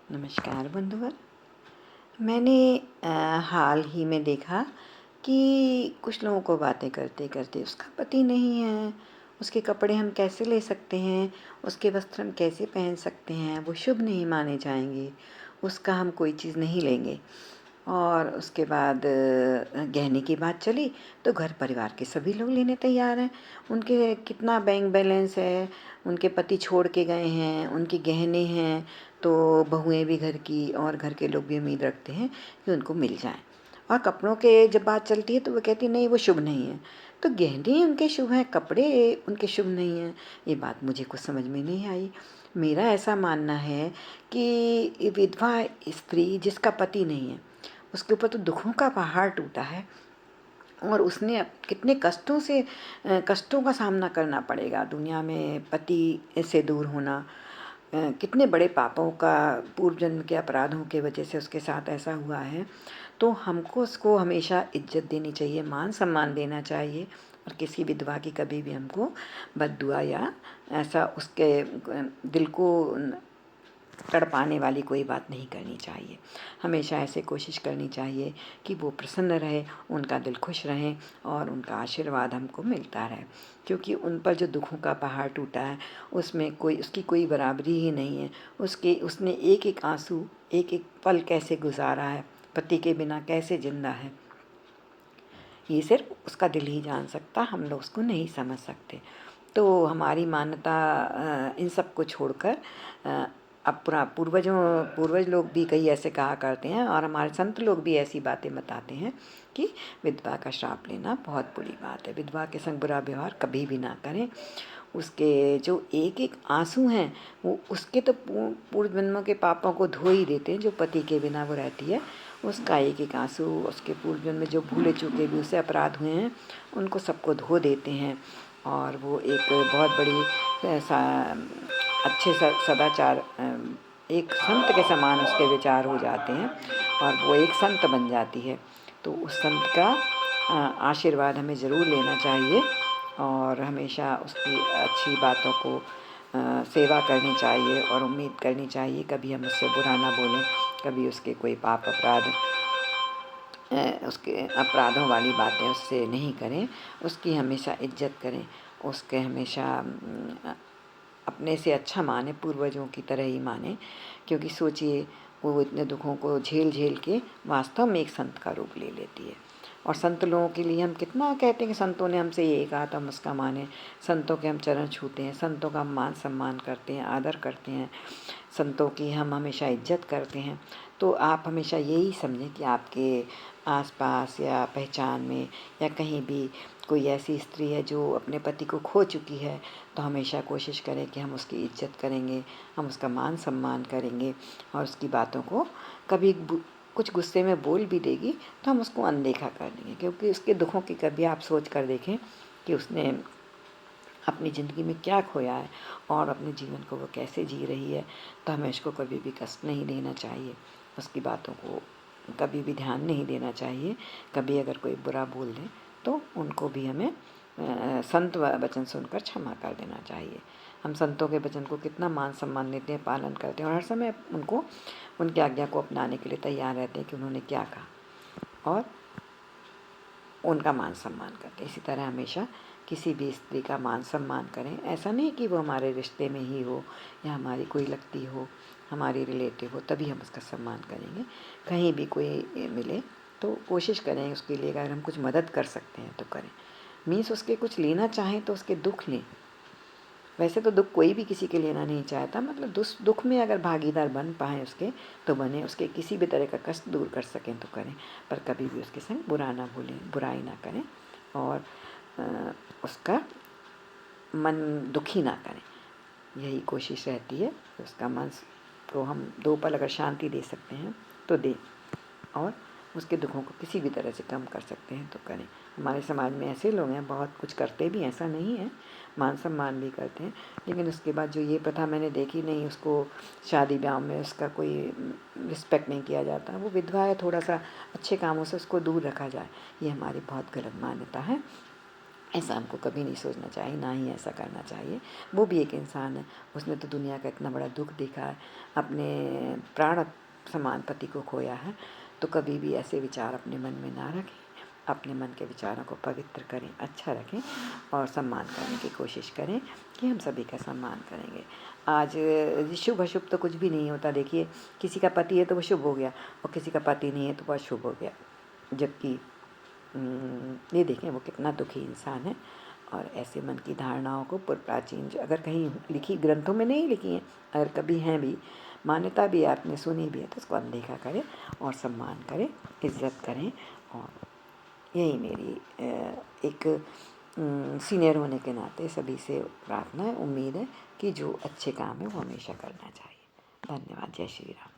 नमस्कार बंधुगण। मैंने हाल ही में देखा कि कुछ लोगों को बातें करते करते उसका पति नहीं है, उसके कपड़े हम कैसे ले सकते हैं, उसके वस्त्र हम कैसे पहन सकते हैं, वो शुभ नहीं माने जाएंगे, उसका हम कोई चीज़ नहीं लेंगे। और उसके बाद गहने की बात चली तो घर परिवार के सभी लोग लेने तैयार हैं। उनके कितना बैंक बैलेंस है, उनके पति छोड़ के गए हैं, उनके गहने हैं, तो बहुएं भी घर की और घर के लोग भी उम्मीद रखते हैं कि उनको मिल जाए। और कपड़ों के जब बात चलती है तो वो कहती नहीं, वो शुभ नहीं है। तो गहने उनके शुभ हैं, कपड़े उनके शुभ नहीं हैं। ये बात मुझे कुछ समझ में नहीं आई। मेरा ऐसा मानना है कि विधवा स्त्री जिसका पति नहीं है, उसके ऊपर तो दुखों का पहाड़ टूटा है और उसने कितने कष्टों का सामना करना पड़ेगा। दुनिया में पति से दूर होना, कितने बड़े पापों का, पूर्व जन्म के अपराधों के वजह से उसके साथ ऐसा हुआ है। तो हमको उसको हमेशा इज्जत देनी चाहिए, मान सम्मान देना चाहिए। और किसी विधवा की कभी भी हमको बद्दुआ या ऐसा उसके दिल को तड़पाने वाली कोई बात नहीं करनी चाहिए। हमेशा ऐसे कोशिश करनी चाहिए कि वो प्रसन्न रहे, उनका दिल खुश रहे और उनका आशीर्वाद हमको मिलता रहे। क्योंकि उन पर जो दुखों का पहाड़ टूटा है उसमें उसकी कोई बराबरी ही नहीं है। उसने एक एक आंसू, एक एक पल कैसे गुजारा है, पति के बिना कैसे जिंदा है, ये सिर्फ उसका दिल ही जान सकता, हम लोग उसको नहीं समझ सकते। तो हमारी मान्यता इन सब को छोड़कर अब पूर्वज लोग भी कई ऐसे कहा करते हैं और हमारे संत लोग भी ऐसी बातें बताते हैं कि विधवा का श्राप लेना बहुत बुरी बात है। विधवा के संग बुरा व्यवहार कभी भी ना करें। उसके जो एक एक आंसू हैं वो उसके तो पूर्व जन्मों के पापों को धो ही देते हैं। जो पति के बिना वो रहती है, उसका एक एक आंसू, उसके पूर्व जन्म में जो भूले चूके भी उससे अपराध हुए हैं उनको सबको धो देते हैं। और वो एक बहुत बड़ी अच्छे सदाचार, एक संत के समान उसके विचार हो जाते हैं और वो एक संत बन जाती है। तो उस संत का आशीर्वाद हमें ज़रूर लेना चाहिए और हमेशा उसकी अच्छी बातों को सेवा करनी चाहिए और उम्मीद करनी चाहिए कभी हम उससे बुरा ना बोलें, कभी उसके कोई पाप अपराध, उसके अपराधों वाली बातें उससे नहीं करें, उसकी हमेशा इज्जत करें, उसके हमेशा अपने से अच्छा माने, पूर्वजों की तरह ही माने। क्योंकि सोचिए वो इतने दुखों को झेल झेल के वास्तव में एक संत का रूप ले लेती है। और संत लोगों के लिए हम कितना कहते हैं कि संतों ने हमसे ये कहा तो हम उसका माने। संतों के हम चरण छूते हैं, संतों का हम मान सम्मान करते हैं, आदर करते हैं, संतों की हम हमेशा इज्जत करते हैं। तो आप हमेशा यही समझें कि आपके आसपास या पहचान में या कहीं भी कोई ऐसी स्त्री है जो अपने पति को खो चुकी है, तो हमेशा कोशिश करें कि हम उसकी इज्जत करेंगे, हम उसका मान सम्मान करेंगे और उसकी बातों को कभी कुछ गुस्से में बोल भी देगी तो हम उसको अनदेखा कर देंगे। क्योंकि उसके दुखों की कभी आप सोच कर देखें कि उसने अपनी ज़िंदगी में क्या खोया है और अपने जीवन को वो कैसे जी रही है। तो हमें उसको कभी भी कष्ट नहीं देना चाहिए, उसकी बातों को कभी भी ध्यान नहीं देना चाहिए। कभी अगर कोई बुरा बोल दे तो उनको भी हमें संत वचन सुनकर क्षमा कर देना चाहिए। हम संतों के वचन को कितना मान सम्मान देते हैं, पालन करते हैं और हर समय उनको, उनकी आज्ञा को अपनाने के लिए तैयार रहते हैं कि उन्होंने क्या कहा और उनका मान सम्मान करते हैं। इसी तरह हमेशा किसी भी स्त्री का मान सम्मान करें। ऐसा नहीं कि वो हमारे रिश्ते में ही हो या हमारी कोई लगती हो, हमारी रिलेटिव हो, तभी हम उसका सम्मान करेंगे। कहीं भी कोई मिले तो कोशिश करें उसके लिए, अगर हम कुछ मदद कर सकते हैं तो करें। मीन्स उसके कुछ लेना चाहें तो उसके दुख लें। वैसे तो दुख कोई भी किसी के लेना नहीं चाहता, मतलब दुख में अगर भागीदार बन पाएँ उसके तो बने, उसके किसी भी तरह का कष्ट दूर कर सकें तो करें, पर कभी भी उसके संग बुरा ना बोलें, बुराई ना करें और उसका मन दुखी ना करें। यही कोशिश रहती है। उसका मन को हम 2 पल अगर शांति दे सकते हैं तो दें और उसके दुखों को किसी भी तरह से कम कर सकते हैं तो करें। हमारे समाज में ऐसे लोग हैं, बहुत कुछ करते भी, ऐसा नहीं है, मान सम्मान भी करते हैं, लेकिन उसके बाद जो ये प्रथा मैंने देखी, नहीं उसको शादी ब्याह में उसका कोई रिस्पेक्ट नहीं किया जाता, वो विधवा है, थोड़ा सा अच्छे कामों से उसको दूर रखा जाए, ये हमारी बहुत गलत मान्यता है। ऐसा हमको कभी नहीं सोचना चाहिए, ना ही ऐसा करना चाहिए। वो भी एक इंसान है, उसने तो दुनिया का इतना बड़ा दुख देखा है, अपने प्राण समान पति को खोया है। तो कभी भी ऐसे विचार अपने मन में ना रखें, अपने मन के विचारों को पवित्र करें, अच्छा रखें और सम्मान करने की कोशिश करें कि हम सभी का सम्मान करेंगे। आज शुभ अशुभ तो कुछ भी नहीं होता। देखिए, किसी का पति है तो वो शुभ हो गया और किसी का पति नहीं है तो वो अशुभ हो गया। जबकि ये देखें वो कितना दुखी इंसान है। और ऐसे मन की धारणाओं को प्राचीन जो अगर कहीं लिखी, ग्रंथों में नहीं लिखी हैं, अगर कभी हैं भी, मान्यता भी आपने सुनी भी है, तो उसको अनदेखा करें और सम्मान करें, इज्जत करें। और यही मेरी एक सीनियर होने के नाते सभी से प्रार्थना है, उम्मीद है कि जो अच्छे काम है वो हमेशा करना चाहिए। धन्यवाद। जय श्री राम।